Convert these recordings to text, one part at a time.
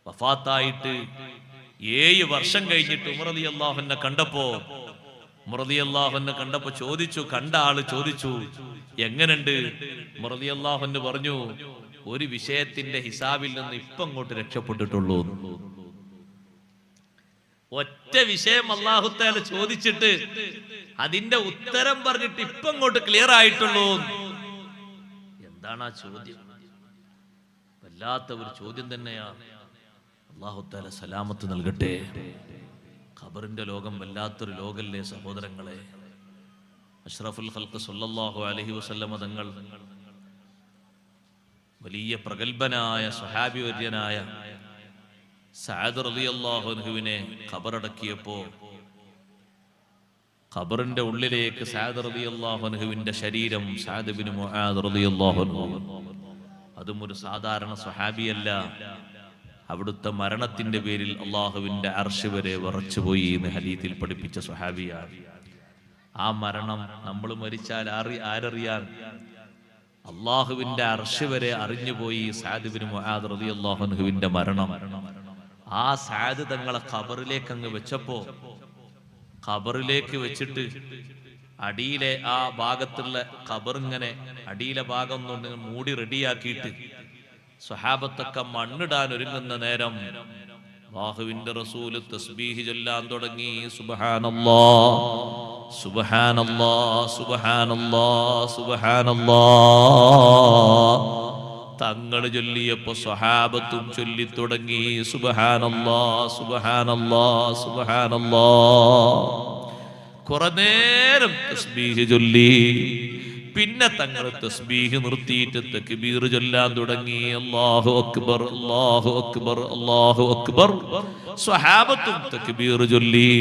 വഫാത്തായിട്ട് 7 വർഷം കഴിഞ്ഞിട്ട് ഉമർ റളിയല്ലാഹു അൻഹു കണ്ടപ്പോ ചോദിച്ചു, കണ്ട ആള് ചോദിച്ചു, എങ്ങനുണ്ട്? ഉമർ റളിയല്ലാഹു അൻഹു പറഞ്ഞു, ഒരു വിഷയത്തിന്റെ ഹിസാബിൽ നിന്ന് ഇപ്പം അങ്ങോട്ട് രക്ഷപ്പെട്ടിട്ടുള്ളൂ. ഒറ്റ വിഷയം അല്ലാഹു തആല ചോദിച്ചിട്ട് അതിന്റെ ഉത്തരം പറഞ്ഞിട്ട് ഇപ്പം അങ്ങോട്ട് ക്ലിയർ ആയിട്ടുള്ളൂ. എന്താണ് ആ ചോദ്യം? വല്ലാത്ത ഒരു ചോദ്യം തന്നെയാണ്. അല്ലാഹു തആല സലാമത്ത് നൽകട്ടെ. ഖബറിന്റെ ലോകം വല്ലാത്തൊരു ലോകല്ലേ സഹോദരങ്ങളെ. അഷ്റഫുൽ ഖൽഖ് സല്ലല്ലാഹു അലൈഹി വസല്ലം തങ്ങൾ വലിയ പ്രഗൽഭനായ സ്വഹാബി വര്യനായ സഅദ് റളിയല്ലാഹു അൻഹുവിനെ ഖബറടക്കിയപ്പോ ഖബറിന്റെ ഉള്ളിലേക്ക് സഅദ് റളിയല്ലാഹു അൻഹുവിന്റെ ശരീരം, സഅദ് ഇബ്നു മുആദ് റളിയല്ലാഹു അൻഹു, അതും ഒരു സാധാരണ സ്വഹാബിയല്ല. അവിടുത്തെ മരണത്തിന്റെ പേരിൽ അള്ളാഹുവിന്റെ അർശ് വരെ വിറച്ചുപോയി എന്ന് ഹദീസിൽ പഠിപ്പിച്ച സ്വഹാബിയാണ്. ആ മരണം നമ്മൾ മരിച്ചാൽ ആരറിയാൻ? അള്ളാഹുവിന്റെ അർശ് വരെ അറിഞ്ഞുപോയി സഅദ് ഇബ്നു മുആദ് റളിയല്ലാഹു അൻഹുവിന്റെ മരണം. ആ സഅദ് തങ്ങളെ ഖബറിലേക്ക് അങ്ങ് വെച്ചപ്പോ, ഖബറിലേക്ക് വെച്ചിട്ട് അടിയിലെ ആ ഭാഗത്തുള്ള ഖബറിങ്ങനെ അടിയിലെ ഭാഗം കൊണ്ട് മൂടി റെഡിയാക്കിയിട്ട് സ്വഹാബത്തൊക്കെ മണ്ണിടാൻ ഒരുങ്ങുന്ന നേരം അല്ലാഹുവിന്റെ റസൂൽ തസ്ബീഹ് ചൊല്ലാൻ തുടങ്ങി. സുബ്ഹാനല്ലാഹ് സുബ്ഹാനല്ലാഹ് സുബ്ഹാനല്ലാഹ് സുബ്ഹാനല്ലാഹ്. തങ്ങൾ ചൊല്ലിയപ്പോ സ്വഹാബത്തും ചൊല്ലി തുടങ്ങി സുബ്ഹാനല്ലാഹ് സുബ്ഹാനല്ലാഹ് സുബ്ഹാനല്ലാഹ്. കുറെ നേരം തസ്ബീഹ് ചൊല്ലി. പിന്നെ തങ്ങൾ തസ്ബീഹ് നിർത്തിയിട്ട് തക്ബീർ ചൊല്ലാൻ തുടങ്ങി. അല്ലാഹു അക്ബർ അല്ലാഹു അക്ബർ അല്ലാഹു അക്ബർ. സ്വഹാബത്തും തക്ബീർ ചൊല്ലി.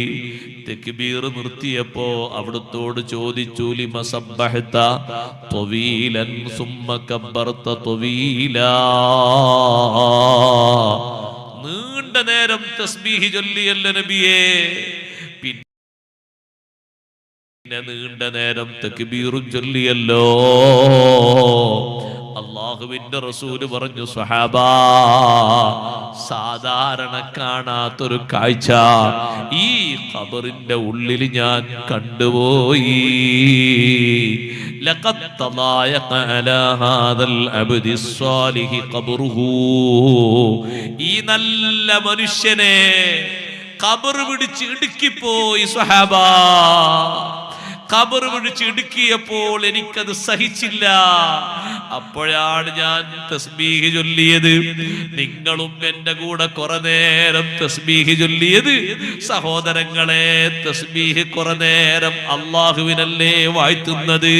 തക്ബീർ നിർത്തിയപ്പോ അവിടുത്തോട് ചോദിച്ചു, ലിമ സബ്ബഹത ത്വീലൻ സുമ്മ കബ്ബർത ത്വീലാ. നീണ്ട നേരം തസ്ബീഹ് ചൊല്ലിയല്ല നബിയേ, നീണ്ട നേരം തക്ബീറും ചൊല്ലിയല്ലോ. അല്ലാഹുവിന്റെ റസൂല് പറഞ്ഞു, സ്വഹാബാ, സാധാരണ കാണാത്തൊരു കാഴ്ച ഈ ഖബറിന്റെ ഉള്ളിൽ ഞാൻ കണ്ടുപോയി. ലഖദ് തളായഖ അലാ ഹാദൽ അബ്ദി സ്വാലിഹി ഖബ്റുഹു. ഈ നല്ല മനുഷ്യനെ ഖബർ പിടിച്ച് ഇടുക്കിപ്പോയി സ്വഹാബാ. ഖബർ പിടിച്ച് ഇടുക്കിയപ്പോൾ എനിക്കത് സഹിച്ചില്ല. അപ്പോഴാണ് ഞാൻ തസ്ബീഹ് ചൊല്ലിയത്. നിങ്ങളും എന്റെ കൂടെ കുറെ നേരം തസ്ബീഹ് ചൊല്ലിയത്. സഹോദരങ്ങളെ, തസ്ബീഹ് കുറെ നേരം അള്ളാഹുവിനല്ലേ വാഴ്ത്തുന്നത്?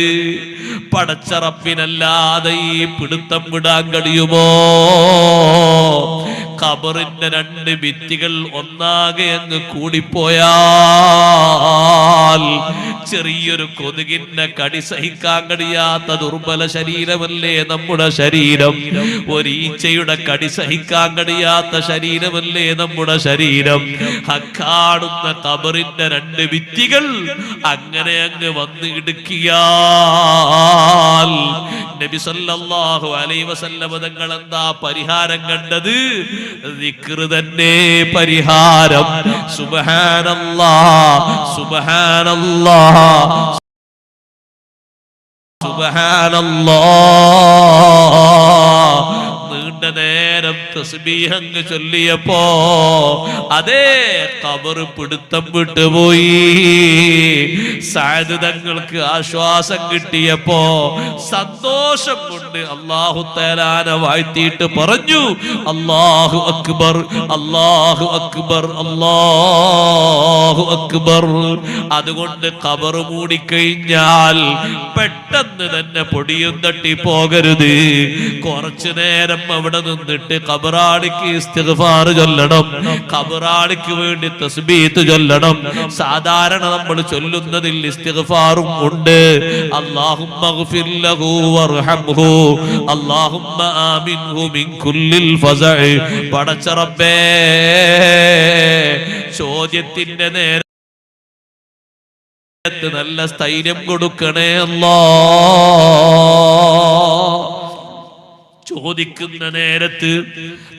പടച്ച റബ്ബിനല്ലാതെ ഈ പിടുത്തം വിടാൻ കഴിയുമോ? ഖബറിന്റെ 2 ഭിത്തികൾ ഒന്നാകെ അങ്ങ് കൂടിപ്പോയാൽ ചെറിയൊരു കൊതുകിന്റെ കടി സഹിക്കാൻ കഴിയാത്ത ദുർബല ശരീരമല്ലേ നമ്മുടെ ശരീരം. ഒരീച്ചയുടെ കടി സഹിക്കാൻ കഴിയാത്ത ശരീരമല്ലേ നമ്മുടെ ശരീരം. കാണുന്ന ഖബറിന്റെ 2 ഭിത്തികൾ അങ്ങനെ അങ്ങ് വന്ന് ഇടുക്കിയാൽ നബി സല്ലല്ലാഹു അലൈഹി വസല്ലം തങ്ങൾ എന്താ പരിഹാരം കണ്ടത്? ദിക്ർ തന്നെ പരിഹാരം. സുബ്ഹാനല്ലാഹ് സുബ്ഹാനല്ലാഹ് സുബ്ഹാനല്ലാഹ്. നീണ്ട നേരം തസ്ബീഹ് അങ്ങ് ചൊല്ലിയപ്പോ അതേ ഖബർ പിടുത്തം വിട്ടുപോയി. സഅദ് തങ്ങൾക്ക് ആശ്വാസം കിട്ടിയപ്പോ സന്തോഷം കൊണ്ട് അല്ലാഹു തആലാനെ വാഴ്ത്തിയിട്ട് പറഞ്ഞു, അല്ലാഹു അക്ബർ അല്ലാഹു അക്ബർ അല്ലാഹു അക്ബർ. അതുകൊണ്ട് ഖബർ മൂടിക്കഴിഞ്ഞാൽ പെട്ടെന്ന് തന്നെ പൊടിയും തട്ടി പോകരുത്. കുറച്ചു നേരം അവിടെ നിന്നിട്ട് ഖബറാളിക്ക് ഇസ്തിഗ്ഫാർ ചൊല്ലണം. ഖബറാളിക്ക് വേണ്ടി തസ്ബീഹ് ചൊല്ലണം. സാധാരണ നമ്മൾ ചൊല്ലുന്നതിൽ ഇസ്തിഗ്ഫാറും ഉണ്ട്. അല്ലാഹുമ്മ ഗ്ഫിർ ലഹു വർഹംഹു അല്ലാഹുമ്മ ആമിൻഹു മിൻ കുല്ലിൽ ഫസഇ. പടച്ച റബ്ബേ, ചോദ്യത്തിന്റെ നേരം നല്ല സ്ഥൈര്യം കൊടുക്കണേ അല്ലാഹ്. ചോദിക്കുന്ന നേരത്ത്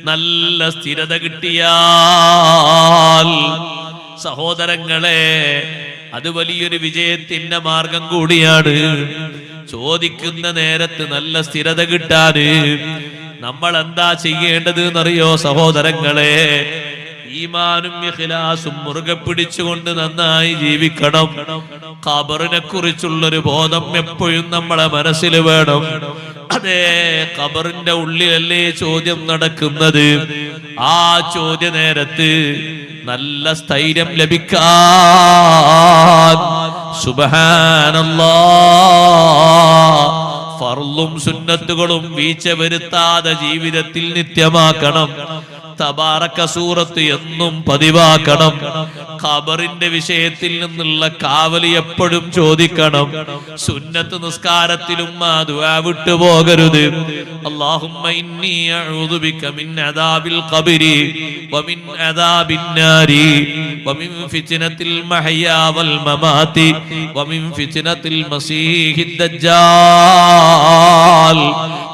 നല്ല സ്ഥിരത കിട്ടിയാൽ സഹോദരങ്ങളെ, അത് വലിയൊരു വിജയത്തിന്റെ മാർഗം കൂടിയാണ്. ചോദിക്കുന്ന നേരത്ത് നല്ല സ്ഥിരത കിട്ടാന് നമ്മൾ എന്താ ചെയ്യേണ്ടത് എന്നറിയോ സഹോദരങ്ങളെ? ഈമാനും ഇഖ്ലാസും മുറുകെ പിടിച്ചുകൊണ്ട് നന്നായി ജീവിക്കണം. ഖബറിനെ കുറിച്ചുള്ളൊരു ബോധം എപ്പോഴും നമ്മളെ മനസ്സിൽ വേണം. അതേ, ഖബറിന്റെ ഉള്ളിലല്ലേ ചോദ്യം നടക്കുന്നത്. ആ ചോദ്യ നേരത്ത് നല്ല സ്ഥൈര്യം ലഭിക്കാൻ സുബ്ഹാനല്ലാഹ് ഫർളും സുന്നത്തുകളും വീഴ്ച വരുത്താതെ ജീവിതത്തിൽ നിത്യമാക്കണം. തബാറക സൂറത്ത് എന്നും പതിവാക്കണം. ഖബറിന്റെ വിഷയത്തിൽ നിന്നുള്ള കാവലി എപ്പോഴും ചോദിക്കണം. സുന്നത്ത് നിസ്കാരത്തിലും ആ ദുആ വിട്ടുപോകരുത്. അല്ലാഹുമ്മ ഇന്നി അഊദു ബിക മിൻ അദാബിൽ ഖബരി വമിൻ അദാബിൻ നാരി വമിൻ ഫിത്നത്തിൽ മഹ്യാ വൽ മമാതി വമിൻ ഫിത്നത്തിൽ മസീഹിദ് ദജ്ജാൽ.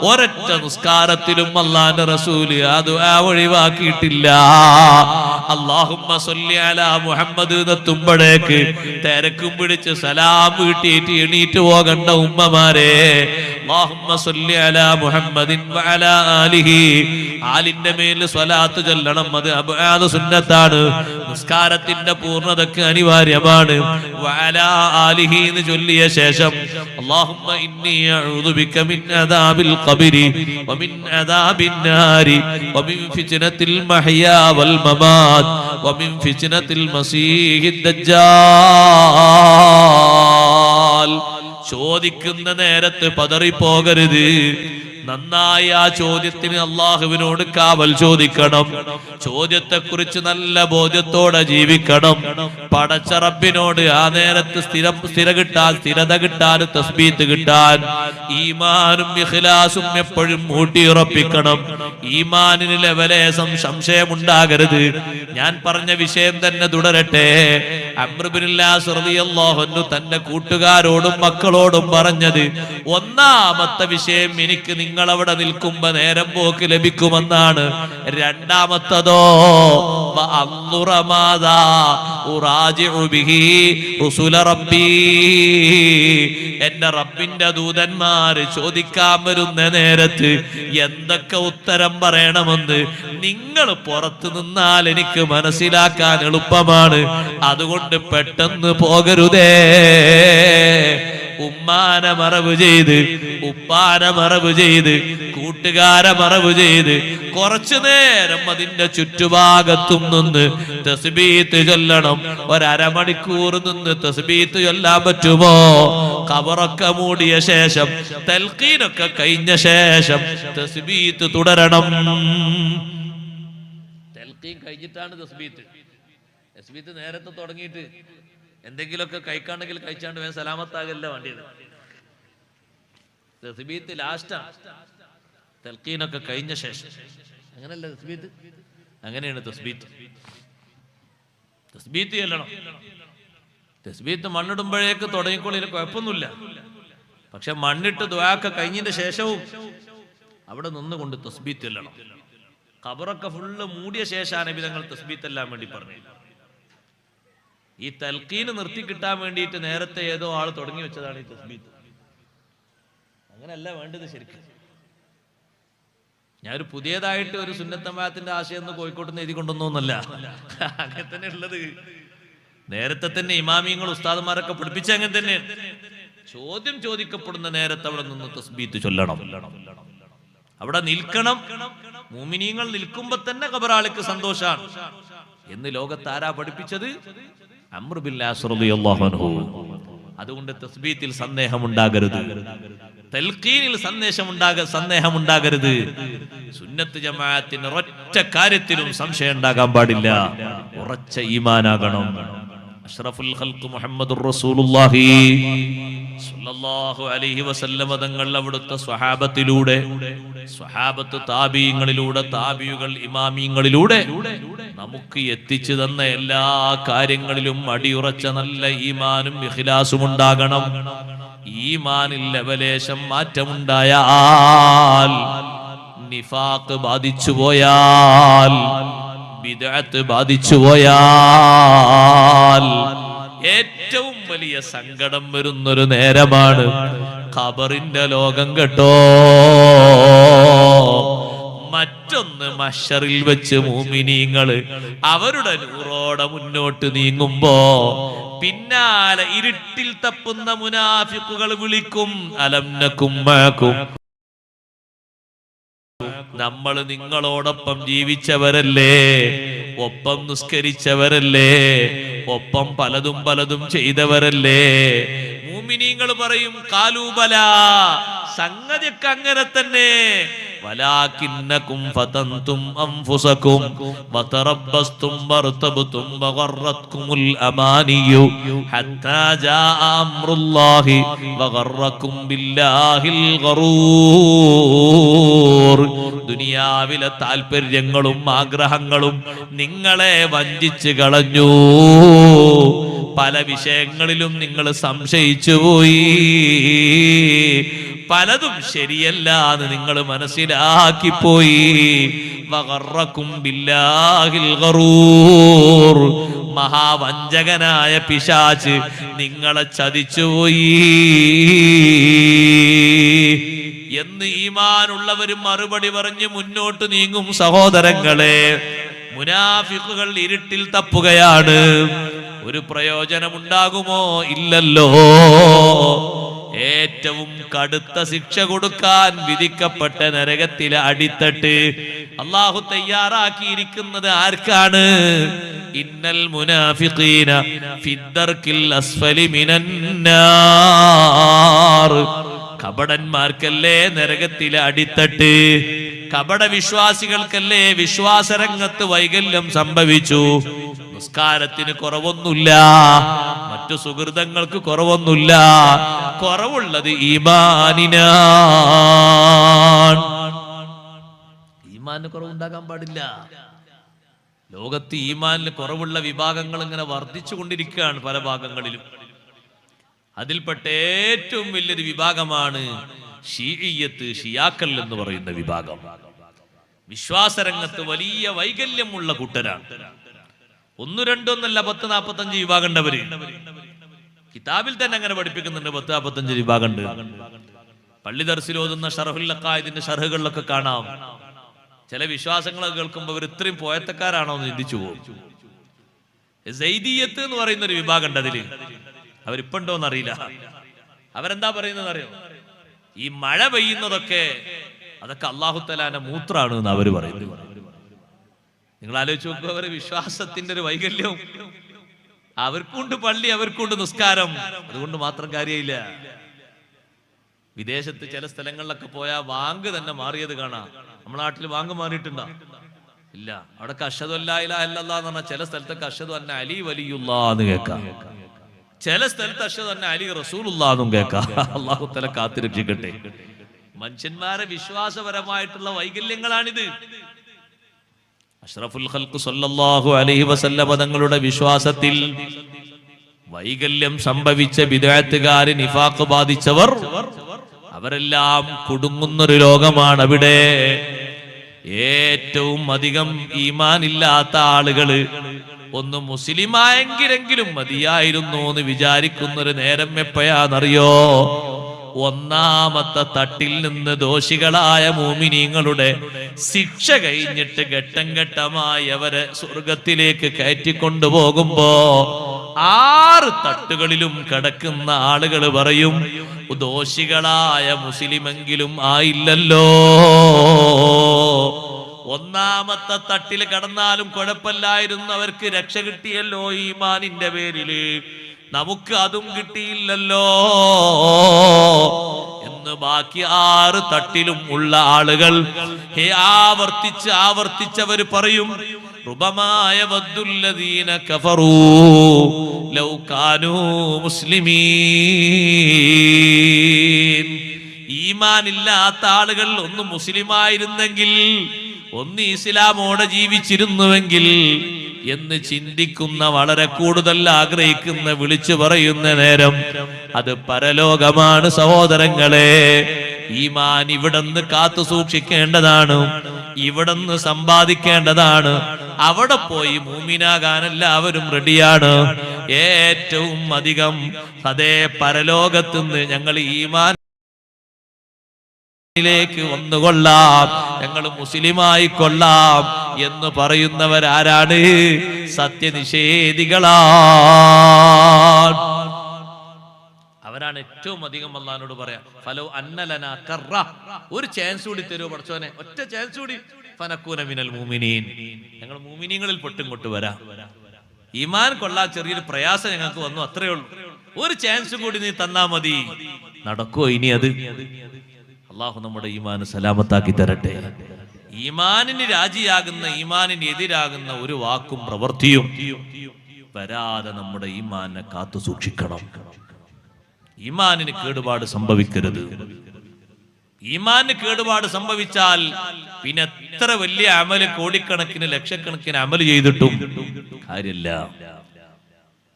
ഒരൊറ്റ നിസ്കാരത്തിലും അല്ലാഹുവിന്റെ റസൂൽ ആ ദുആ ഒഴിവാക്കിയിട്ടില്ല. അല്ലാഹുമ്മ സ്വല്ലി അലാ മുഹമ്മദ് എന്നെത്തുമ്പോഴേക്ക് തിരക്കും പിടിച്ച് സലാം വീട്ടിയിട്ട് എണീറ്റ് പോകണ്ട ഉമ്മമാരെ, അല്ലാഹുമ്മ സ്വല്ലി അലാ മുഹമ്മദിൻ വഅലാ ആലിഹി, ആലിന്റെ മേൽ സ്വലാത്ത് ചൊല്ലണം. അത് അബ്ആദ് സുന്നത്താണ്, നിസ്കാരത്തിന്റെ പൂർണ്ണതക്ക് അനിവാര്യമാണ്. വഅലാ ആലിഹി എന്ന് ചൊല്ലിയ ശേഷം അല്ലാഹുമ്മ ഇന്നി അഊദു ബിക മിൻ അദാബിൽ ഖബരി വമിൻ അദാബിൻ നാരി വമിൻ ഫിത്നത്തിൽ മഹ്യാ വൽ മമാത് വമിൻ ഫിത്നത്തിൽ മസീഹിദ് ദജ്ജാൽ. ചോദിക്കുന്ന നേരത്ത് പതറിപ്പോകരുത്. നന്നായി ആ ചോദ്യത്തിന് അള്ളാഹുവിനോട് കാവൽ ചോദിക്കണം. ചോദ്യത്തെക്കുറിച്ച് നല്ല ബോധ്യത്തോടെ ജീവിക്കണം. പടച്ച റബ്ബിനോട് ആ നേരത്ത് സ്ഥിരത കിട്ടാൻ തസ്ബീത്ത് കിട്ടാൻ ഈമാനും ഇഖ്ലാസും എപ്പോഴും ഊട്ടിയുറപ്പിക്കണം. ഈമാനിന് ലെവലേശം സംശയമുണ്ടാകരുത്. ഞാൻ പറഞ്ഞ വിഷയം തന്നെ തുടരട്ടെ. അംർ ഇബ്നുൽ ആസ് റളിയല്ലാഹു അൻഹു തന്റെ കൂട്ടുകാരോടും മക്കളോടും പറഞ്ഞത്, ഒന്നാമത്തെ വിഷയം എനിക്ക് നിങ്ങൾ അവിടെ നിൽക്കുമ്പോ നേരം പോക്ക് ലഭിക്കുമെന്നാണ്. രണ്ടാമത്തതോ എന്റെ റബ്ബിന്റെ ദൂതന്മാര് ചോദിക്കാൻ വരുന്ന നേരത്ത് എന്തൊക്കെ ഉത്തരം പറയണമെന്ന് നിങ്ങൾ പുറത്തു നിന്നാൽ എനിക്ക് മനസ്സിലാക്കാൻ എളുപ്പമാണ്. അതുകൊണ്ട് പെട്ടെന്ന് പോകരുതേ. ഉമ്മാനെ മറവ് ചെയ്ത്, ഉപ്പാനെ മറവ് ചെയ്ത്, കൂട്ടുകാരെ മറവ് ചെയ്ത് കുറച്ചു നേരം അതിന്റെ ചുറ്റുഭാഗത്തും നിന്ന് തസ്ബീത്ത് ചൊല്ലണം. ഒരമണിക്കൂർ നിന്ന് തസ്ബീത്ത് ചൊല്ലാൻ പറ്റുമോ? ഖബറൊക്കെ മൂടിയ ശേഷം, തൽഖീനൊക്കെ കഴിഞ്ഞ ശേഷം തസ്ബീത്ത് തുടരണം. തൽഖീൻ കഴിഞ്ഞിട്ടാണ് തസ്ബീത്ത്. തസ്ബീത്ത് നേരത്തെ തുടങ്ങിയിട്ട് എന്തെങ്കിലുമൊക്കെ കഴിക്കാണ്ടെങ്കിൽ കഴിച്ചാണ്ട് വേഗം സലാമത്താകല്ല വേണ്ടിയത്. തസ്ബീത്ത് ലാസ്റ്റാണ്, തൽഖീനൊക്കെ കഴിഞ്ഞ ശേഷം. അങ്ങനല്ല തസ്ബീത്ത്, അങ്ങനെയാണ് തസ്ബീത്ത്. തസ്ബീത്ത് ചെല്ലണം. തസ്ബീത്ത് മണ്ണിടുമ്പോഴേക്ക് തുടങ്ങിക്കോളിൽ കുഴപ്പമൊന്നുമില്ല. പക്ഷെ മണ്ണിട്ട് ദുആക്കെ കഴിഞ്ഞതിന്റെ ശേഷവും അവിടെ നിന്നുകൊണ്ട് തസ്ബീത്ത് ചെല്ലണം. ഖബറൊക്കെ ഫുള്ള് മൂടിയ ശേഷമാണ് നബി തങ്ങൾ തസ്ബീത്ത് എല്ലാം വേണ്ടി പറഞ്ഞു. ഈ തൽഖീന് നിർത്തി കിട്ടാൻ വേണ്ടിയിട്ട് നേരത്തെ ഏതോ ആൾ തുടങ്ങി വെച്ചതാണ് ഈ തസ്ബീത്ത്. അങ്ങനെയല്ല വേണ്ടത് ശരിക്കും. ഞാനൊരു പുതിയതായിട്ട് ഒരു സുന്നത്തമാത്തിന്റെ ആശയം ഒന്ന് കോഴിക്കോട്ട് നിന്ന് എഴുതി കൊണ്ടൊന്നുമല്ല, അങ്ങനെ തന്നെ ഉള്ളത്. നേരത്തെ തന്നെ ഇമാമിയങ്ങൾ ഉസ്താദന്മാരൊക്കെ പഠിപ്പിച്ച അങ്ങനെ തന്നെ. ചോദ്യം ചോദിക്കപ്പെടുന്ന നേരത്തെ അവിടെ നിന്ന് തസ്ബീത്ത് ചൊല്ലണം, അവിടെ നിൽക്കണം. മുഅ്മിനീങ്ങൾ നിൽക്കുമ്പോ തന്നെ ഖബറാളിക്ക് സന്തോഷാണ് എന്ന് ലോകത്ത് ആരാ പഠിപ്പിച്ചത്? അംർ ഇബ്നുൽ ആസ് റളിയല്ലാഹു അൻഹു. അതുകൊണ്ട് തസ്ബീത്തിൽ സന്ദേഹമുണ്ടാകരുത്, തൽഖീനിൽ സന്ദേഹമുണ്ടാകരുത്. സുന്നത്ത് ജമാഅത്തിന് ഒരൊറ്റ കാര്യത്തിലും സംശയം ഉണ്ടാകാൻ പാടില്ല. ഉറച്ച ഈമാനാകണം. അഷ്റഫുൽ ഖൽഖ് മുഹമ്മദുർ റസൂലുള്ളാഹി സ്വല്ലല്ലാഹു അലൈഹി വസല്ലം തങ്ങൾ അവിടുത്തെ സ്വഹാബത്തിലൂടെ, സ്വഹാബത്ത് താബീങ്ങളിലൂടെ, താബിയുകൾ ഇമാമിയങ്ങളിലൂടെ നമുക്ക് എത്തിച്ചു തന്ന എല്ലാ കാര്യങ്ങളിലും അടിയുറച്ച നല്ല ഈമാനും ഇഖ്ലാസും ഉണ്ടാകണം. ഈമാനിൽ ലവലേശം മാറ്റമുണ്ടായാൽ നിഫാഖ് ബാധിച്ചു പോയാൽ, ബിദ്അത്ത് ബാധിച്ചു പോയാൽ ഏറ്റവും വലിയ സങ്കടം വരുന്നൊരു നേരമാണ് ഖബറിന്റെ ലോകം കേട്ടോ. മറ്റൊന്ന് മഹ്ശറിൽ വെച്ച് മുഅ്മിനീങ്ങള് അവരുടെ നൂറോടെ മുന്നോട്ട് നീങ്ങുമ്പോ പിന്നാലെ ഇരുട്ടിൽ തപ്പുന്ന മുനാഫിഖുകൾ വിളിക്കും, അലം നകും മഅകും, നമ്മൾ നിങ്ങളോടൊപ്പം ജീവിച്ചവരല്ലേ, ഒപ്പം നിസ്കരിച്ചവരല്ലേ, ഒപ്പം പലതും പലതും ചെയ്തവരല്ലേ. മുഅ്മിനീങ്ങൾ പറയും ഖാലൂബല, സംഗതിയൊക്കെ അങ്ങനെ തന്നെ. വലാകിന്നകും ഫതൻതും അൻഫുസകും വതറബ്ബസ്തും വർതബ്തും വഗറത്കുമുൽ അമാനിയു ഹത്താ ജാഅ അംറുല്ലാഹി വഗറക്കും ബില്ലാഹിൽ ഗറൂർ. ദുനിയാവിലെ താൽപര്യങ്ങളും ആഗ്രഹങ്ങളും നിങ്ങളെ വഞ്ചിച്ചു കളഞ്ഞു. പല വിഷയങ്ങളിലും നിങ്ങൾ സംശയിച്ചു പോയി, പലതും ശരിയല്ല എന്ന് നിങ്ങൾ മനസ്സിലാക്കിപ്പോയി. വഗറക്കും ബില്ലാഹിൽ ഗറൂർ, മഹാവഞ്ചകനായ പിശാച് നിങ്ങളെ ചതിച്ചുപോയി എന്ന് ഈമാനുള്ളവർ മറുപടി പറഞ്ഞ് മുന്നോട്ട് നീങ്ങും. സഹോദരങ്ങളെ, മുനാഫിഖുകൾ ഇരുട്ടിൽ തപ്പുകയാണ്. ഒരു പ്രയോജനമുണ്ടാകുമോ? ഇല്ലല്ലോ. ഏറ്റവും കടുത്ത ശിക്ഷ കൊടുക്കാൻ വിധിക്കപ്പെട്ട നരകത്തിലെ അടിത്തട്ട് അല്ലാഹു തയ്യാറാക്കിയിരിക്കുന്നത് ആർക്കാണ്? ഇന്നൽ മുനാഫിഖീന ഫിദ്ദർക്കിൽ അസ്ഫലി മിനന്നാർ. കപടന്മാർക്കല്ലേ നരകത്തിലെ അടിത്തട്ട്, കപട വിശ്വാസികൾക്കല്ലേ വിശ്വാസരംഗത്ത് വൈകല്യം സംഭവിച്ചു. നിസ്കാരത്തിന് കുറവൊന്നുമില്ല, മറ്റു സുഹൃതങ്ങൾക്ക് കുറവൊന്നുമില്ല, കുറവുള്ളത് ഈമാനിനാണ്. ഈമാനിന് കുറവുണ്ടാകാൻ പാടില്ല. ലോകത്ത് ഈമാനിന് കുറവുള്ള വിഭാഗങ്ങൾ ഇങ്ങനെ വർദ്ധിച്ചു കൊണ്ടിരിക്കുകയാണ് പല ഭാഗങ്ങളിലും. അതിൽപ്പെട്ട ഏറ്റവും വലിയൊരു വിഭാഗമാണ് ഷീഇയ്യത്ത്, ഷിയാക്കൾ എന്ന് പറയുന്ന വിഭാഗം. വിശ്വാസരംഗത്ത് വലിയ വൈകല്യമുള്ള കൂട്ടരാണ്. 1, 2 ഒന്നല്ല, 10, 45 വിഭാഗം ഉണ്ടവര്. കിതാബിൽ തന്നെ അങ്ങനെ പഠിപ്പിക്കുന്നുണ്ട്. 10, 45 വിഭാഗം ഉണ്ട്. പള്ളി ദർസിൽ ഓതുന്ന ഷറഹുൽ അഖായിദിന്റെ ഷർഹുകളിലൊക്കെ കാണാം. ചില വിശ്വാസങ്ങളൊക്കെ കേൾക്കുമ്പോൾ അവർ ഇത്രയും പോയത്തക്കാരാണോ എന്ന് ചിന്തിച്ചു പോകും. സൈദിയത്ത് എന്ന് പറയുന്ന ഒരു വിഭാഗം ഉണ്ട്. അതില് അവരിപ്പുണ്ടോന്ന് അറിയില്ല. അവരെന്താ പറയുന്നത് അറിയോ? ഈ മഴ പെയ്യുന്നതൊക്കെ അതൊക്കെ അല്ലാഹു തആലാന്റെ മൂത്രാണ് എന്ന് അവര് പറയുന്നത്. നിങ്ങൾ ആലോചിച്ച് നോക്കുക, അവരുടെ വിശ്വാസത്തിന്റെ ഒരു വൈകല്യവും. അവർക്കുണ്ട് പള്ളി, അവർക്കുണ്ട് നിസ്കാരം, അതുകൊണ്ട് മാത്രം കാര്യമില്ല. വിദേശത്ത് ചില സ്ഥലങ്ങളിലൊക്കെ പോയാൽ വാങ്ക് തന്നെ മാറിയത് കാണാം. നമ്മുടെ നാട്ടിൽ വാങ്ക് മാറിയിട്ടുണ്ടോ? ഇല്ല. അവിടൊക്കെ അഷ്ഹദു അല്ലാ ഇലാഹ ഇല്ലല്ലാഹ് എന്ന് പറഞ്ഞാൽ ചില സ്ഥലത്തൊക്കെ അഷ്ഹദു അന്ന അലി വലിയുല്ലാഹ് എന്ന് കേൾക്കാം. ചില സ്ഥലത്ത് അഷ്ഹദു അന്ന അലി റസൂലുള്ളാഹ് എന്നും കേൾക്കാം. അല്ലാഹു തആല കാത്തുരക്ഷിക്കട്ടെ. മനുഷ്യന്മാരെ വിശ്വാസപരമായിട്ടുള്ള വൈകല്യങ്ങളാണിത്. അഷ്റഫുൽ ഖൽഖ് സല്ലല്ലാഹു അലൈഹി വസല്ലം തങ്ങളുടെ വിശ്വാസത്തിൽ വൈകല്യം സംഭവിച്ച ബിദ്അത്തുകാർ, നിഫാഖ് ബാധിച്ചവർ, അവരെല്ലാം കുടുങ്ങുന്നൊരു ലോകമാണ് അവിടെ. ഏറ്റവും അധികം ഈമാനില്ലാത്ത ആളുകള് ഒന്ന് മുസ്ലിമായെങ്കിലെങ്കിലും മതിയായിരുന്നു എന്ന് വിചാരിക്കുന്നൊരു നേരം എപ്പോഴാണെന്നറിയോ? ഒന്നാമത്തെ തട്ടിൽ നിന്ന് ദോഷികളായ മുഅ്മിനീങ്ങളുടെ ശിക്ഷ കഴിഞ്ഞിട്ട് ഘട്ടം ഘട്ടമായി അവരെ സ്വർഗത്തിലേക്ക് കയറ്റിക്കൊണ്ടുപോകുമ്പോ 6 തട്ടുകളിലും കിടക്കുന്ന ആളുകൾ പറയും, ദോഷികളായ മുസ്ലിമെങ്കിലും ആയില്ലല്ലോ. ഒന്നാമത്തെ തട്ടിൽ കടന്നാലും കുഴപ്പമില്ലായിരുന്നു, അവർക്ക് രക്ഷ കിട്ടിയല്ലോ ഈമാനിന്റെ പേരില്, നമുക്ക് അതും കിട്ടിയില്ലല്ലോ എന്ന് ബാക്കി 6 തട്ടിലും ഉള്ള ആളുകൾ ആവർത്തിച്ചവർ പറയും, റുബമായ വദ്ദുല്ലദീന കഫറൂ ലൗ കാനൂ മുസ്ലിമീൻ. ഈമാനില്ലാത്ത ആളുകൾ ഒന്ന് മുസ്ലിമായിരുന്നെങ്കിൽ, ഒന്ന് ഇസ്ലാമോടെ ജീവിച്ചിരുന്നുവെങ്കിൽ എന്ന് ചിന്തിക്കുന്ന, വളരെ കൂടുതൽ ആഗ്രഹിക്കുന്ന, വിളിച്ചു പറയുന്ന നേരം അത് പരലോകമാണ് സഹോദരങ്ങളെ. ഈമാൻ ഇവിടുന്ന് കാത്തു സൂക്ഷിക്കേണ്ടതാണ്, ഇവിടുന്ന് സമ്പാദിക്കേണ്ടതാണ്. അവിടെ പോയി മൂമിനാകാൻ എല്ലാവരും റെഡിയാണ്. ഏറ്റവും അധികം അതേ പരലോകത്തുനിന്ന് ഞങ്ങൾ ഈമാനിലേക്ക് വന്നുകൊള്ളാം, ഞങ്ങൾ മുസ്ലിമായി കൊള്ളാം എന്ന് പറയുന്നവരാരാണ്? സത്യനിഷേധികളാണ്. അവരാണ് ഏറ്റവും അധികം അല്ലാഹുവോട് പറയാ, ഫലോ അന്നലനാ കറ, ഒരു ചാൻസ് കൂടി തരൂ പടച്ചോനെ, ഒറ്റ ചാൻസ് കൂടി, ഫനകൂന മിനൽ മുഅ്മിനീൻ, ഞങ്ങൾ മുഅ്മിനീങ്ങളിൽ പെട്ടിങ്ങോട്ട് വരാം. ഈമാൻ കൊള്ളാൻ ചെറിയൊരു പ്രയാസം ഞങ്ങൾക്ക് വന്നു, അത്രേ ഉള്ളൂ, ഒരു ചാൻസ് കൂടി നീ തന്നാ മതി. നടക്കുവോ ഇനി അത്? അള്ളാഹു നമ്മുടെ ഈമാൻ സലാമത്താക്കി തരട്ടെ. ഈമാനിന് രാജിയാകുന്ന, ഈമാനിന് എതിരാകുന്ന ഒരു വാക്കും പ്രവൃത്തിയും വരാതെ നമ്മുടെ ഈമാനെ കാത്തു സൂക്ഷിക്കണം. ഈമാനിന് കേടുപാട് സംഭവിക്കരുത്. ഈമാനിന് കേടുപാട് സംഭവിച്ചാൽ പിന്നെ എത്ര വലിയ അമല്, കോടിക്കണക്കിന് ലക്ഷക്കണക്കിന് അമല് ചെയ്തിട്ടും കാര്യമില്ല.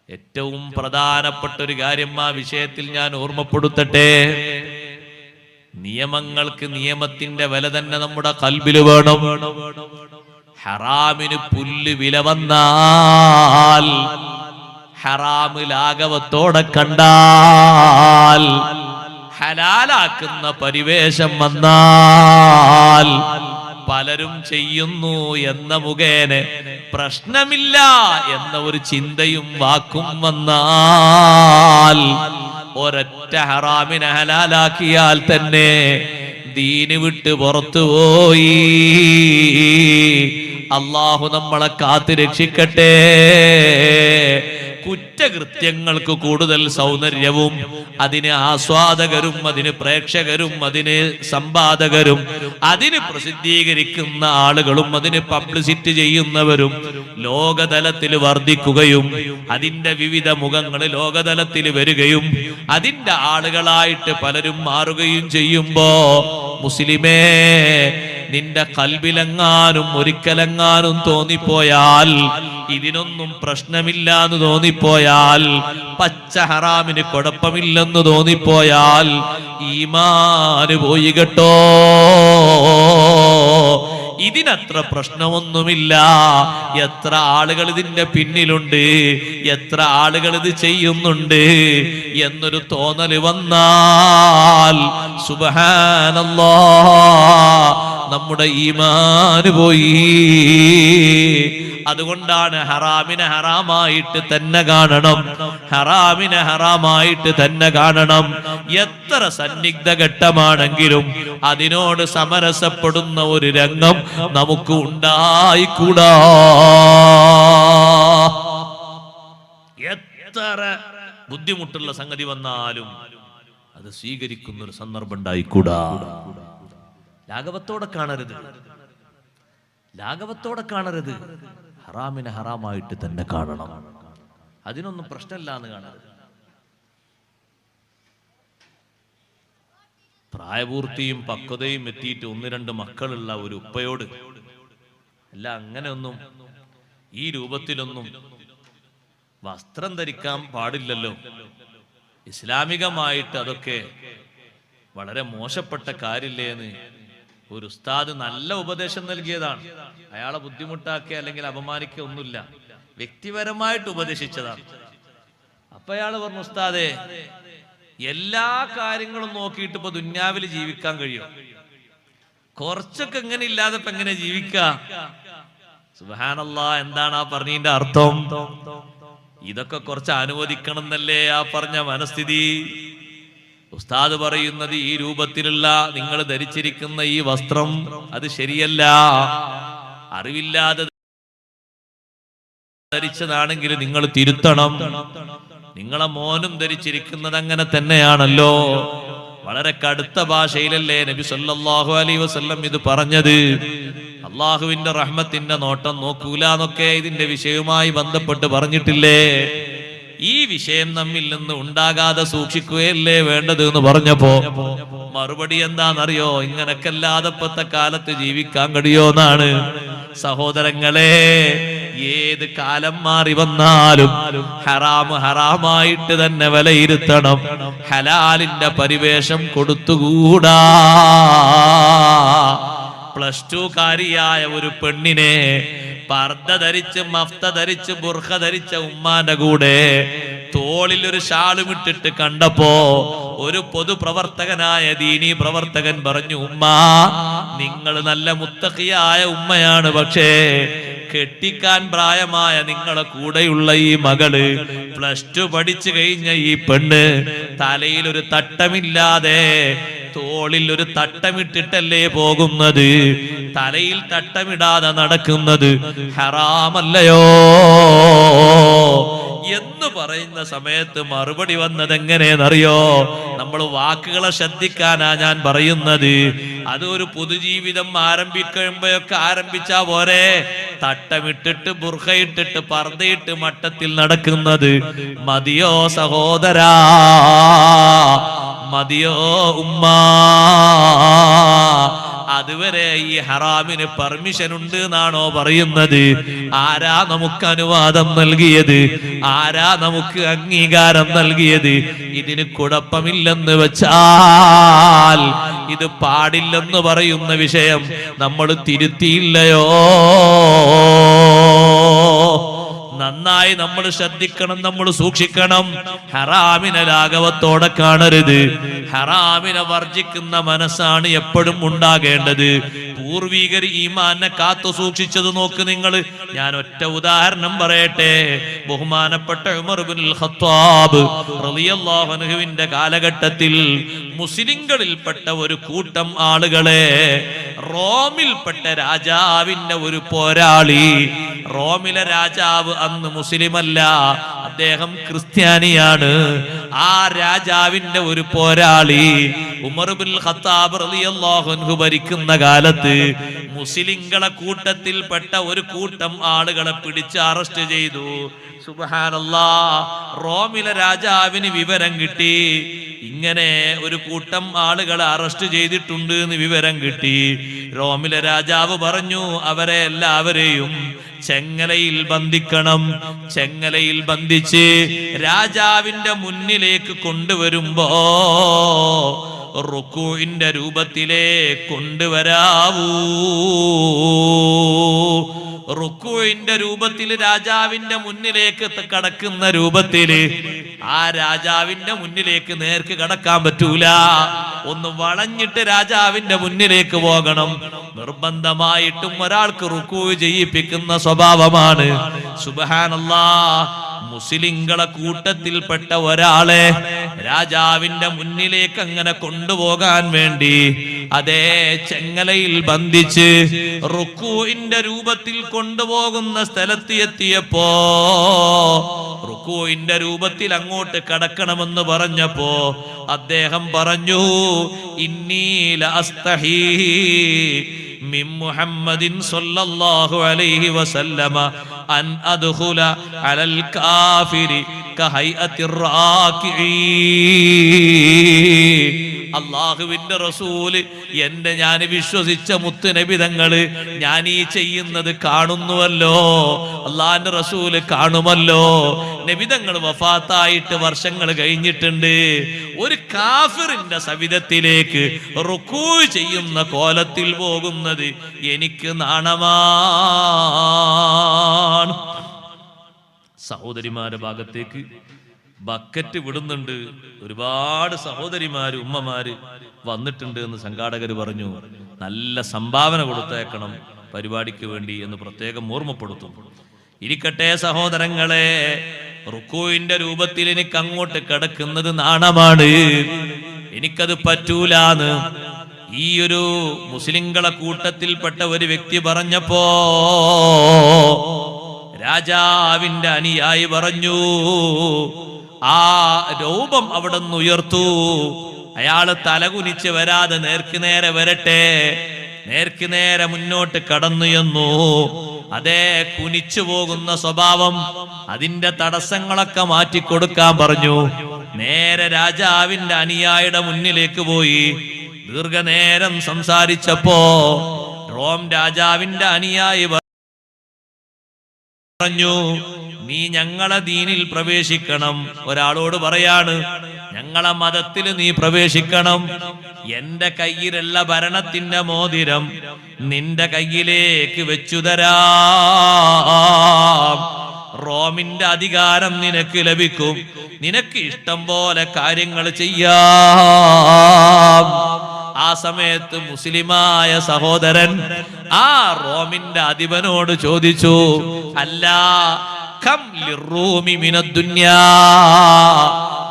ഏറ്റവും പ്രധാനപ്പെട്ട ഒരു കാര്യം ആ വിഷയത്തിൽ ഞാൻ ഓർമ്മപ്പെടുത്തട്ടെ. നിയമങ്ങൾക്ക് നിയമത്തിന്റെ വില തന്നെ നമ്മുടെ ഖൽബില് വേണം. ഹറാമിന് പുല്ല് വില വന്നാൽ, ഹറാമ് ലാഘവത്തോടെ കണ്ടാൽ, ഹലാലാക്കുന്ന പരിവേഷം വന്നാൽ, പലരും ചെയ്യുന്നു എന്ന മുഖേന പ്രശ്നമില്ല എന്ന ഒരു ചിന്തയും വാക്കും വന്നാൽ, ഒരൊറ്റ ഹറാമിനെ ഹലാലാക്കിയാൽ തന്നെ ദീന് വിട്ട് പുറത്തുപോയി. അല്ലാഹു നമ്മളെ കാത്ത് രക്ഷിക്കട്ടെ. കുറ്റകൃത്യങ്ങൾക്ക് കൂടുതൽ സൗന്ദര്യവും അതിന് ആസ്വാദകരും അതിന് പ്രേക്ഷകരും അതിന് സമ്പാദകരും അതിന് പ്രസിദ്ധീകരിക്കുന്ന ആളുകളും അതിന് പബ്ലിസിറ്റി ചെയ്യുന്നവരും ലോകതലത്തിൽ വർദ്ധിക്കുകയും അതിന്റെ വിവിധ മുഖങ്ങൾ ലോകതലത്തിൽ വരികയും അതിന്റെ ആളുകളായിട്ട് പലരും മാറുകയും ചെയ്യുമ്പോ, മുസ്ലിമേ, നിന്റെ ഖൽബിലെങ്ങാനും ഒരിക്കലെങ്ങാനും തോന്നിപ്പോയാൽ, ഇതിനൊന്നും പ്രശ്നമില്ല എന്ന് തോന്നിപ്പോയാൽ, പച്ച ഹറാമിന് കുഴപ്പമില്ലെന്ന് തോന്നിപ്പോയാൽ, ഈമാന് പോയി കേട്ടോ. ഇതിനത്ര പ്രശ്നമൊന്നുമില്ല. എത്ര ആളുകൾ ഇതിന്റെ പിന്നിലുണ്ട്, എത്ര ആളുകൾ ഇത് ചെയ്യുന്നുണ്ട് എന്നൊരു തോന്നല് വന്നാൽ, സുബ്ഹാനല്ലാഹ്, നമ്മുടെ ഈമാന് പോയി. അതുകൊണ്ടാണ് ഹറാമിനെ ഹറാമായിട്ട് തന്നെ കാണണം, ഹറാമിനെ ഹറാമായിട്ട് തന്നെ കാണണം. എത്ര സന്നിഗ്ധ ഘട്ടമാണെങ്കിലും അതിനോട് സമരസപ്പെടുന്ന ഒരു രംഗം നമുക്ക് ഉണ്ടായിക്കൂടാ. എത്ര ബുദ്ധിമുട്ടുള്ള സംഗതി വന്നാലും അത് സ്വീകരിക്കുന്ന ഒരു സന്ദർഭം ഉണ്ടായിക്കൂടാ. ലാഘവത്തോടെ കാണരുത്, ലാഘവത്തോടെ കാണരുത്. ഹറാമിനെ ഹറാമായിട്ട് തന്നെ കാണണം. അതിനൊന്നും പ്രശ്നമില്ല എന്ന് കാണരുത്. പ്രായപൂർത്തിയും പക്വതയും എത്തിയിട്ട് 1-2 മക്കളുള്ള ഒരു ഉപ്പയോട് അല്ല, അങ്ങനെയൊന്നും ഈ രൂപത്തിലൊന്നും വസ്ത്രം ധരിക്കാൻ പാടില്ലല്ലോ. ഇസ്ലാമികമായിട്ട് അതൊക്കെ വളരെ മോശപ്പെട്ട കാര്യമില്ലേ എന്ന് ഒരു ഉസ്താദ് നല്ല ഉപദേശം നൽകിയതാണ്. അയാളെ ബുദ്ധിമുട്ടാക്കുക അല്ലെങ്കിൽ അപമാനിക്കുക ഒന്നുമില്ല, വ്യക്തിപരമായിട്ട് ഉപദേശിച്ചതാണ്. അപ്പൊ അയാൾ പറഞ്ഞു, ഉസ്താദേ, എല്ലാ കാര്യങ്ങളും നോക്കിയിട്ട് ഇപ്പൊ ദുന്യാവിൽ ജീവിക്കാൻ കഴിയും, കുറച്ചൊക്കെ എങ്ങനെ ഇല്ലാതെ ഇപ്പൊ എങ്ങനെ ജീവിക്കുക? സുബ്ഹാനല്ലാഹ്, എന്താണ് ആ പറഞ്ഞതിന്റെ അർത്ഥം? ഇതൊക്കെ കുറച്ച് അനുവദിക്കണം എന്നല്ലേ ആ പറഞ്ഞ മനസ്ഥിതി? ഉസ്താദ് പറയുന്നത്, ഈ രൂപത്തിലുള്ള നിങ്ങൾ ധരിച്ചിരിക്കുന്ന ഈ വസ്ത്രം അത് ശരിയല്ല. അറിവില്ലാതെ ധരിച്ചതാണെങ്കിൽ നിങ്ങൾ തിരുത്തണം. നിങ്ങളെ മോനും ധരിച്ചിരിക്കുന്നത് അങ്ങനെ തന്നെയാണല്ലോ. വളരെ കടുത്ത ഭാഷയിലല്ലേ നബി സല്ലല്ലാഹു അലൈഹി വസല്ലം ഇത് പറഞ്ഞത്? അള്ളാഹുവിന്റെ റഹ്മത്തിന്റെ നോട്ടം നോക്കൂല എന്നൊക്കെ ഇതിന്റെ വിഷയവുമായി ബന്ധപ്പെട്ട് പറഞ്ഞിട്ടില്ലേ? ഈ വിഷയം നമ്മിൽ നിന്ന് ഉണ്ടാകാതെ സൂക്ഷിക്കുകയല്ലേ വേണ്ടത് എന്ന് പറഞ്ഞപ്പോ മറുപടി എന്താണെന്നറിയോ? ഇങ്ങനൊക്കെ അല്ലാതെ ഇപ്പത്തെ കാലത്ത് ജീവിക്കാൻ കഴിയോന്നാണ്. സഹോദരങ്ങളെ, ഏത് കാലം മാറി വന്നാലും ഹറാം ഹറാമായിട്ട് തന്നെ വിലയിരുത്തണം. ഹലാലിന്റെ പരിവേഷം കൊടുത്തുകൂടാ. +2 കാരിയായ ഒരു പെണ്ണിനെ പർദ്ദ ധരിച്ച് മഫ്ത ധരിച്ച് ബുർഖ ധരിച്ച ഉമ്മാന്റെ കൂടെ തോളിൽ ഒരു ഷാളുമിട്ടിട്ട് കണ്ടപ്പോ ഒരു പൊതുപ്രവർത്തകനായ ദീനീ പ്രവർത്തകൻ പറഞ്ഞു, ഉമ്മ നിങ്ങൾ നല്ല മുത്തഖിയായ ഉമ്മയാണ്, പക്ഷേ കെട്ടിക്കാൻ പ്രായമായ നിങ്ങളെ കൂടെയുള്ള ഈ മകള് +2 പഠിച്ചു കഴിഞ്ഞ ഈ പെണ്ണ് തലയിൽ ഒരു തട്ടമില്ലാതെ തോളിൽ ഒരു തട്ടമിട്ടിട്ടല്ലേ പോകുന്നത്? തലയിൽ തട്ടമിടാതെ നടക്കുന്നത് ഹറാമല്ലയോ എന്ന് പറയുന്ന സമയത്ത് മറുപടി വന്നത് എങ്ങനെയെന്നറിയോ? നമ്മൾ വാക്കുകളെ ശ്രദ്ധിക്കാനാ ഞാൻ പറയുന്നത്. അതൊരു പൊതുജീവിതം ആരംഭിക്കുമ്പോഴൊക്കെ ആരംഭിച്ചാ പോരെ. തട്ടമിട്ടിട്ട് ബുർഖയിട്ടിട്ട് പർദ്ദയിട്ട് മട്ടത്തിൽ നടക്കുന്നത് മതിയോ സഹോദരാ? മതിയോ ഉമ്മ? അതുവരെ ഈ ഹറാമിന് പെർമിഷൻ ഉണ്ട് എന്നാണോ പറയുന്നത്? ആരാ നമുക്ക് അനുവാദം നൽകിയത്? ആരാ നമുക്ക് അംഗീകാരം നൽകിയത്? ഇതിന് കുഴപ്പമില്ലെന്ന് വെച്ചാൽ ഇത് പാടില്ലെന്ന് പറയുന്ന വിഷയം നമ്മൾ തിരുത്തിയില്ലയോ? നന്നായി നമ്മൾ ശ്രദ്ധിക്കണം, നമ്മൾ സൂക്ഷിക്കണം. ഹറാമിനെ ലാഘവത്തോടെ കാണരുത്. ഹറാമിനെ വർജിക്കുന്ന മനസ്സാണ് എപ്പോഴും ഉണ്ടാകേണ്ടത്. പൂർവികർ ഈമാനെ കാത്തു സൂക്ഷിച്ചത് നോക്ക് നിങ്ങൾ. ഞാൻ ഒറ്റ ഉദാഹരണം പറയട്ടെ. ബഹുമാനപ്പെട്ട ഉമർ ഇബ്നുൽ ഖത്താബ് റളിയല്ലാഹു അൻഹുവിന്റെ കാലഘട്ടത്തിൽ മുസ്ലിംകളിൽപ്പെട്ട ഒരു കൂട്ടം ആളുകളെ റോമിൽപ്പെട്ട രാജാവിന്റെ ഒരു പോരാളി, റോമിലെ രാജാവ് അന്ന് മുസ്ലിമല്ല, അദ്ദേഹം ക്രിസ്ത്യാനിയാണ്. ആ രാജാവിന്റെ ഒരു പോരാളി ഉമർ ഇബ്നുൽ ഖത്താബ് റളിയല്ലാഹു അൻഹു ഭരിക്കുന്ന കാലത്ത് മുസ്ലിംകളെ കൂട്ടത്തിൽപ്പെട്ട ഒരു കൂട്ടം ആളുകളെ പിടിച്ച് അറസ്റ്റ് ചെയ്തു. സുബ്ഹാനല്ലാഹ്. റോമിലെ രാജാവിന് വിവരം കിട്ടി, ഇങ്ങനെ ഒരു കൂട്ടം ആളുകളെ അറസ്റ്റ് ചെയ്തിട്ടുണ്ട് എന്ന് വിവരം കിട്ടി. റോമിലെ രാജാവ് പറഞ്ഞു, അവരെ എല്ലാവരെയും ചെങ്ങലയിൽ ബന്ധിക്കണം. ചെങ്ങലയിൽ ബന്ധിച്ച് രാജാവിന്റെ മുന്നിലേക്ക് കൊണ്ടുവരുമ്പോ റുക്കൂഇന്റെ രൂപത്തിലേ കൊണ്ടുവരാവൂ. റുക്കൂഇന്റെ രൂപത്തിൽ രാജാവിന്റെ മുന്നിലേക്ക് കടക്കുന്ന രൂപത്തില് ആ രാജാവിന്റെ മുന്നിലേക്ക് നേർക്ക് കടക്കാൻ പറ്റൂല. ഒന്ന് വളഞ്ഞിട്ട് രാജാവിന്റെ മുന്നിലേക്ക് പോകണം. നിർബന്ധമായിട്ടും ഒരാൾക്ക് റുക്കൂ ചെയ്യിപ്പിക്കുന്ന സ്വഭാവമാണ്. സുബ്ഹാനല്ലാഹ്. മുസ്ലിംകളെ കൂട്ടത്തിൽപ്പെട്ട ഒരാളെ രാജാവിന്റെ മുന്നിലേക്ക് അങ്ങനെ കൊണ്ടുപോകാൻ വേണ്ടി അതേ ചെങ്ങലയിൽ ബന്ധിച്ച് റുക്കൂഇന്റെ രൂപത്തിൽ കൊണ്ടുപോകുന്ന സ്ഥലത്ത് എത്തിയപ്പോ റുക്കൂഇന്റെ രൂപത്തിൽ അങ്ങോട്ട് കടക്കണമെന്ന് പറഞ്ഞപ്പോ അദ്ദേഹം പറഞ്ഞു, ഇന്നി ലഅസ്തഹീ മിൻ മുഹമ്മദിൻ സ്വല്ലല്ലാഹു അലൈഹി വസല്ലമ അൻ അദ്ഖുല അലൽ കാഫിരി കഹൈഅത്തിർ റാകിഈ. അള്ളാഹുവിന്റെ റസൂല് ഞാൻ വിശ്വസിച്ച മുത്ത് നബി തങ്ങള് ഞാൻ ഈ ചെയ്യുന്നത് കാണുന്നുവല്ലോ, അള്ളാഹിന്റെ റസൂല് കാണുമല്ലോ. നബി തങ്ങൾ വഫാത്തായിട്ട് വർഷങ്ങൾ കഴിഞ്ഞിട്ടുണ്ട്. ഒരു കാഫിറിന്റെ സവിധത്തിലേക്ക് റുക്കൂ ചെയ്യുന്ന കോലത്തിൽ പോകുന്നത് എനിക്ക് നാണമാണ്. സഹോദരിമാരുടെ ഭാഗത്തേക്ക് ബക്കറ്റ് വിടുന്നുണ്ട്. ഒരുപാട് സഹോദരിമാര് ഉമ്മമാര് വന്നിട്ടുണ്ട് എന്ന് സംഘാടകർ പറഞ്ഞു. നല്ല സംഭാവന കൊടുത്തേക്കണം പരിപാടിക്ക് വേണ്ടി എന്ന് പ്രത്യേകം ഓർമ്മപ്പെടുത്തും. ഇരിക്കട്ടെ സഹോദരങ്ങളെ, റുക്കൂഇന്റെ രൂപത്തിൽ എനിക്ക് അങ്ങോട്ട് കിടക്കുന്നത് നാണമാണ്, എനിക്കത് പറ്റൂലാന്ന് ഈ ഒരു മുസ്ലിങ്ങളെ കൂട്ടത്തിൽപ്പെട്ട ഒരു വ്യക്തി പറഞ്ഞപ്പോ രാജാവിന്റെ അനുയായി പറഞ്ഞു, ആ രൂപം അവിടെ നിന്ന് ഉയർത്തു. അയാള് തലകുനിച്ച് വരാതെ നേർക്ക് നേരെ വരട്ടെ. നേർക്ക് നേരെ മുന്നോട്ട് കടന്നു എന്നു. അതേ കുനിച്ചു പോകുന്ന സ്വഭാവം, അതിന്റെ തടസ്സങ്ങളൊക്കെ മാറ്റിക്കൊടുക്കാൻ പറഞ്ഞു. നേരെ രാജാവിന്റെ അനുയായിയുടെ മുന്നിലേക്ക് പോയി. ദീർഘനേരം സംസാരിച്ചപ്പോ റോം രാജാവിന്റെ അനുയായി പറഞ്ഞു, നീ ഞങ്ങളെ ദീനിൽ പ്രവേശിക്കണം. ഒരാളോട് പറയാണ്, ഞങ്ങളെ മതത്തിൽ നീ പ്രവേശിക്കണം. എന്റെ കയ്യിലുള്ള ഭരണത്തിന്റെ മോതിരം നിന്റെ കയ്യിലേക്ക് വെച്ചു തരാം. റോമിന്റെ അധികാരം നിനക്ക് ലഭിക്കും. നിനക്ക് ഇഷ്ടം പോലെ കാര്യങ്ങൾ ചെയ്യാം. ആ സമയത്ത് മുസ്ലിമായ സഹോദരൻ ആ റോമിന്റെ അധിപനോട് ചോദിച്ചു, അല്ല, കം ലിറൂമി മിനദ് ദുനിയാ,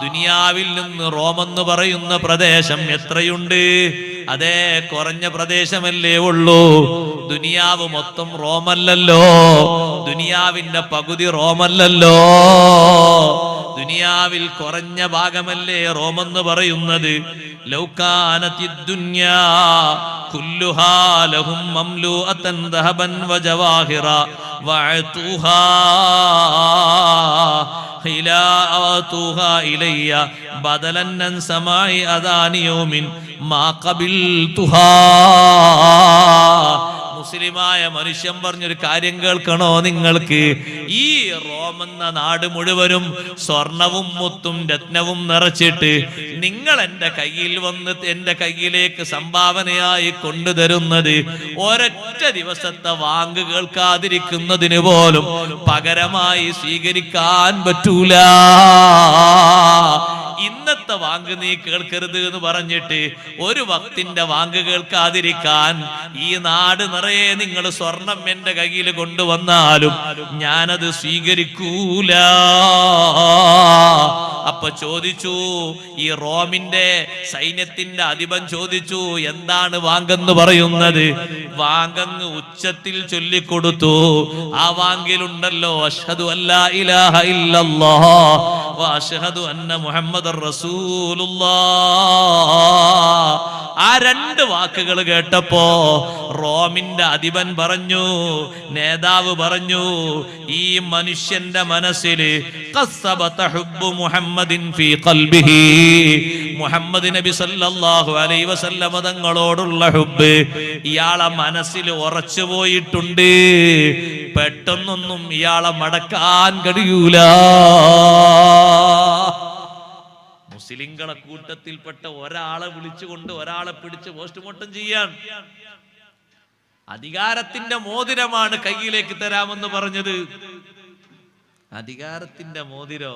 ദുനിയാവിൽ നിന്ന് റോമെന്ന് പറയുന്ന പ്രദേശം എത്രയുണ്ട്? അതേ, കുറഞ്ഞ പ്രദേശമല്ലേ ഉള്ളൂ. ദുനിയാവ് മൊത്തം റോമല്ലല്ലോ, ദുനിയാവിന്റെ പകുതി റോമല്ലല്ലോ, ദുനിയാവിൽ കുറഞ്ഞ ഭാഗമല്ലേ റോമെന്ന് പറയുന്നത്. ലൗകാനത്തിദ് ദുനിയാ കുല്ലുഹാ ലഹും മംലൂഅതൻ ദഹബൻ വജവാഹിറ വഅതുഹാ ഖിലാഅതുഹാ ഇലയ്യ ബദലൻ അൻ സമാഇ അദാനി യൗമിൻ മാ ഖബിൽതുഹാ. മുസ്ലിമായ മനുഷ്യൻ പറഞ്ഞൊരു കാര്യം കേൾക്കണോ നിങ്ങൾക്ക്? ഈ റോമെന്ന നാട് മുഴുവനും സ്വർണവും മുത്തും രത്നവും നിറച്ചിട്ട് നിങ്ങൾ എന്റെ കയ്യിൽ വന്ന് എന്റെ കയ്യിലേക്ക് സംഭാവനയായി കൊണ്ടുതരുന്നത് ഒരൊറ്റ ദിവസത്തെ വാങ്ക് കേൾക്കാതിരിക്കുന്നതിന് പോലും പകരമായി സ്വീകരിക്കാൻ പറ്റൂല. ഇന്നത്തെ വാങ്ക് നീ കേൾക്കരുത് എന്ന് പറഞ്ഞിട്ട് ഒരു വക്തിന്റെ വാങ്ക് കേൾക്കാതിരിക്കാൻ ഈ നാട് നിറയെ നിങ്ങൾ സ്വർണം എന്റെ കയ്യിൽ കൊണ്ടുവന്നാലും ഞാനത് സ്വീകരിക്കൂല. അപ്പൊ ചോദിച്ചു, ഈ റോമിന്റെ സൈന്യത്തിന്റെ അധിപൻ ചോദിച്ചു, എന്താണ് വാങ്കെന്ന് പറയുന്നത്? വാങ്കങ്ങ് ഉച്ചത്തിൽ ചൊല്ലിക്കൊടുത്തു. ആ വാങ്കിലുണ്ടല്ലോ, അഷ്ഹദു അല്ലാ ഇലാഹ ഇല്ലല്ലാഹ് വ അഷ്ഹദു അന്ന മുഹമ്മദർ റസൂലുള്ളാഹ്. ആ രണ്ട് വാക്കുകൾ കേട്ടപ്പോ റോമിന്റെ അധിപൻ പറഞ്ഞു, നേതാവ് പറഞ്ഞു, ഈ മനുഷ്യന്റെ മനസ്സിൽ മുഹമ്മദ് നബി സല്ലല്ലാഹു അലൈഹി വസല്ലമ തങ്ങളോടുള്ള ഹുബ്ബ് ഇയാളെ മനസ്സിൽ ഉറച്ചു പോയിട്ടുണ്ട്. പെട്ടെന്നൊന്നും ഇയാളെ മടക്കാൻ കഴിയൂല. മുസ്ലിങ്ങളെ കൂട്ടത്തിൽപ്പെട്ട ഒരാളെ വിളിച്ചുകൊണ്ട് ഒരാളെ പിടിച്ച് പോസ്റ്റ്മോർട്ടം ചെയ്യാൻ. അധികാരത്തിന്റെ മോതിരമാണ് കയ്യിലേക്ക് തരാമെന്ന് പറഞ്ഞത്. അധികാരത്തിന്റെ മോതിരോ?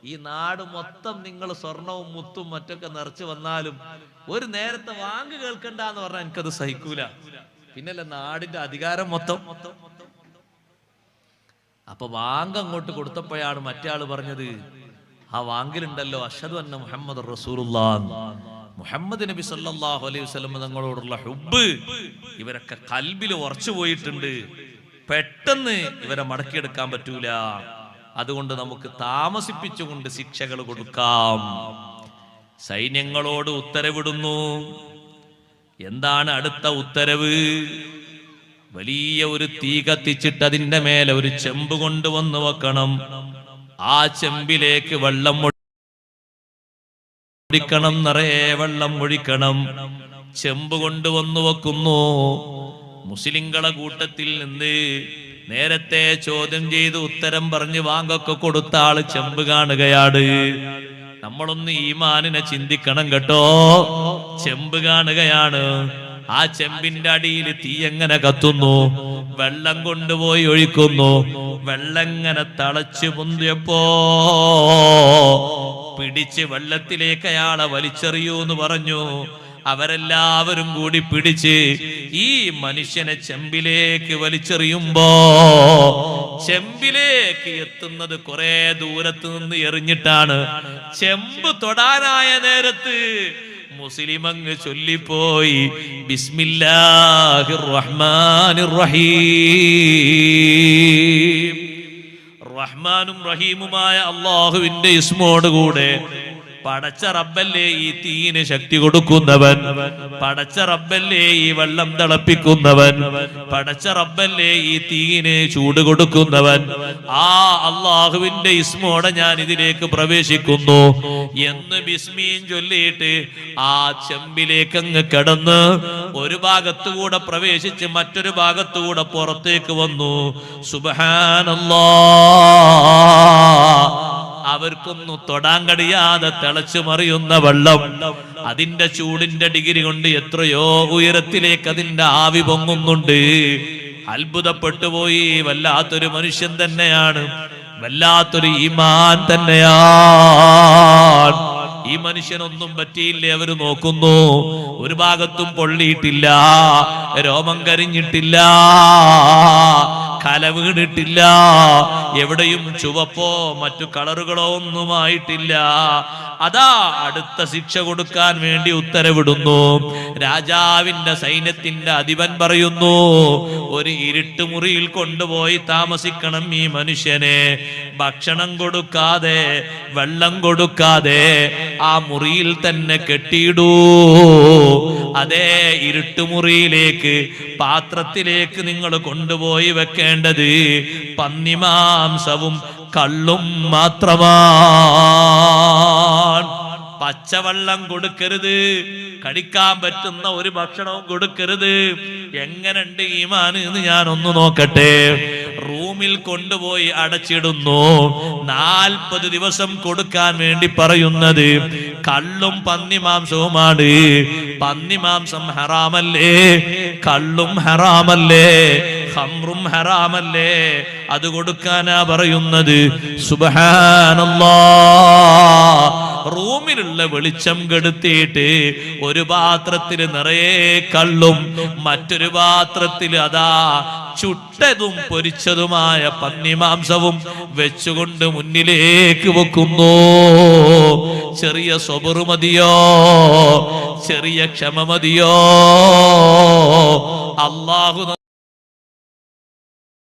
ഈ നാട് മൊത്തം നിങ്ങൾ സ്വർണവും മുത്തും മറ്റൊക്കെ നിറച്ചു വന്നാലും ഒരു നേരത്തെ വാങ്ക് കേൾക്കണ്ട എന്ന് പറഞ്ഞാൽ എനിക്കത് സഹിക്കൂല. പിന്നല്ല നാടിന്റെ അധികാരം മൊത്തം. അപ്പൊ വാങ്ക് അങ്ങോട്ട് കൊടുത്തപ്പോഴാണ് മറ്റേ ആള് പറഞ്ഞത്, ആ വാങ്കിലുണ്ടല്ലോ അഷ്ഹദു അന്ന മുഹമ്മദ് റസൂലുള്ളാഹ്, മുഹമ്മദ് നബി സല്ലല്ലാഹു അലൈഹി വസല്ലം തങ്ങളോടുള്ള ഹുബ്ബ് ഇവരൊക്കെ കൽബിൽ ഉറച്ചു പോയിട്ടുണ്ട്. പെട്ടെന്ന് ഇവരെ മടക്കിയെടുക്കാൻ പറ്റൂല. അതുകൊണ്ട് നമുക്ക് താമസിപ്പിച്ചുകൊണ്ട് ശിക്ഷകൾ കൊടുക്കാം. സൈന്യങ്ങളോട് ഉത്തരവിടുന്നു. എന്താണ് അടുത്ത ഉത്തരവ്? വലിയ ഒരു തീ കത്തിച്ചിട്ട് അതിന്റെ മേലെ ഒരു ചെമ്പ് കൊണ്ടുവന്ന് വെക്കണം. ആ ചെമ്പിലേക്ക് വെള്ളം ഒഴിക്കണം, നിറയെ വെള്ളം ഒഴിക്കണം. ചെമ്പ് കൊണ്ടുവന്നു വെക്കുന്നു. മുസ്ലിങ്ങളെ കൂട്ടത്തിൽ നിന്ന് നേരത്തെ ചോദ്യം ചെയ്ത് ഉത്തരം പറഞ്ഞ് വാങ്കൊക്കെ കൊടുത്ത ആള് ചെമ്പ് കാണുകയാണ്. നമ്മളൊന്ന് ഈമാനിനെ ചിന്തിക്കണം കേട്ടോ. ചെമ്പ് കാണുകയാണ്. ആ ചെമ്പിന്റെ അടിയിൽ തീ എങ്ങനെ കത്തുന്നു? വെള്ളം കൊണ്ടുപോയി ഒഴിക്കുന്നു. വെള്ളം എങ്ങനെ തളച്ചു പൊന്തിയപ്പോ പിടിച്ച് വെള്ളത്തിലേക്ക് അയാളെ വലിച്ചെറിയൂ എന്ന് പറഞ്ഞു. അവരെല്ലാവരും കൂടി പിടിച്ച് ഈ മനുഷ്യനെ ചെമ്പിലേക്ക് വലിച്ചെറിയുമ്പോ ചെമ്പിലേക്ക് എത്തുന്നത് കുറെ ദൂരത്ത് നിന്ന് എറിഞ്ഞിട്ടാണ്. ചെമ്പ് തൊടാനായ നേരത്ത് മുസ്ലിം അങ്ങ് ചൊല്ലിപ്പോയി, ബിസ്മില്ലാഹിർ റഹ്മാനിർ റഹീം. റഹ്മാനും റഹീമുമായ അള്ളാഹുവിന്റെ ഇസ്മോട് കൂടെ പടച്ച റബ്ബല്ലേ ഈ തീയിന് ശക്തി കൊടുക്കുന്നവൻ, പടച്ച റബ്ബല്ലേ ഈ വെള്ളം തിളപ്പിക്കുന്നവൻ, പടച്ച റബ്ബല്ലേ ഈ തീയിന് ചൂട് കൊടുക്കുന്നവൻ. ആ അള്ളാഹുവിന്റെ ഇസ്മോടെ ഞാൻ ഇതിലേക്ക് പ്രവേശിക്കുന്നു എന്ന് ബിസ്മീൻ ചൊല്ലിയിട്ട് ആ ചെമ്പിലേക്ക് അങ്ങ് കടന്ന് ഒരു ഭാഗത്തുകൂടെ പ്രവേശിച്ച് മറ്റൊരു ഭാഗത്തുകൂടെ പുറത്തേക്ക് വന്നു. സുബ്ഹാനല്ലാഹ്, അവർക്കൊന്നും തൊടാൻ കഴിയാതെ തിളച്ചു മറിയുന്ന വെള്ളം, അതിന്റെ ചൂടിന്റെ ഡിഗ്രി കൊണ്ട് എത്രയോ ഉയരത്തിലേക്ക് അതിന്റെ ആവി പൊങ്ങുന്നുണ്ട്. അത്ഭുതപ്പെട്ടു പോയി. വല്ലാത്തൊരു മനുഷ്യൻ തന്നെയാണ്, വല്ലാത്തൊരു ഈമാൻ തന്നെയാണ്. ഈ മനുഷ്യനൊന്നും പറ്റിയില്ലേ? അവര് നോക്കുന്നു, ഒരു ഭാഗത്തും പൊള്ളിയിട്ടില്ല, രോമം കരിഞ്ഞിട്ടില്ല, കല വീണിട്ടില്ല, എവിടെയും ചുവപ്പോ മറ്റു കളറുകളോ ഒന്നുമായിട്ടില്ല. അതാ അടുത്ത ശിക്ഷ കൊടുക്കാൻ വേണ്ടി ഉത്തരവിടുന്നു. രാജാവിന്റെ സൈന്യത്തിന്റെ അധിപൻ പറയുന്നു, ഒരു ഇരുട്ടുമുറിയിൽ കൊണ്ടുപോയി താമസിക്കണം ഈ മനുഷ്യനെ. ഭക്ഷണം കൊടുക്കാതെ വെള്ളം കൊടുക്കാതെ ആ മുറിയിൽ തന്നെ കെട്ടിയിടൂ. അതേ ഇരുട്ടുമുറിയിലേക്ക് പാത്രത്തിലേക്ക് നിങ്ങൾ കൊണ്ടുപോയി വെക്കേണ്ടത് പന്നിമാംസവും കള്ളും മാത്രമാണ്. പച്ചവെള്ളം കൊടുക്കരുത്, കടിക്കാൻ പറ്റുന്ന ഒരു ഭക്ഷണവും കൊടുക്കരുത്. എങ്ങനുണ്ട് ഈമാൻ എന്ന് ഞാൻ ഒന്ന് നോക്കട്ടെ. റൂമിൽ കൊണ്ടുപോയി അടച്ചിടുന്നു. 40 ദിവസം കൊടുക്കാൻ വേണ്ടി പറയുന്നത് കള്ളും പന്നിമാംസവുമാണ്. പന്നിമാംസം ഹറാമല്ലേ? കള്ളും ഹറാമല്ലേ? ഖംറും ഹറാമല്ലേ? അത് കൊടുക്കാനാ പറയുന്നത്. സുബ്ഹാനല്ലാഹ്, റൂമിലുള്ള വെളിച്ചം കെടുത്തിയിട്ട് ഒരു പാത്രത്തിൽ നിറയെ കള്ളും മറ്റൊരു പാത്രത്തിൽ അതാ ചുട്ടതും പൊരിച്ചതുമായ പന്നിമാംസവും വെച്ചുകൊണ്ട് മുന്നിലേക്ക് വെക്കുന്നു. ചെറിയ സ്വബറ് മതിയോ? ചെറിയ ക്ഷമ മതിയോ? അല്ലാഹു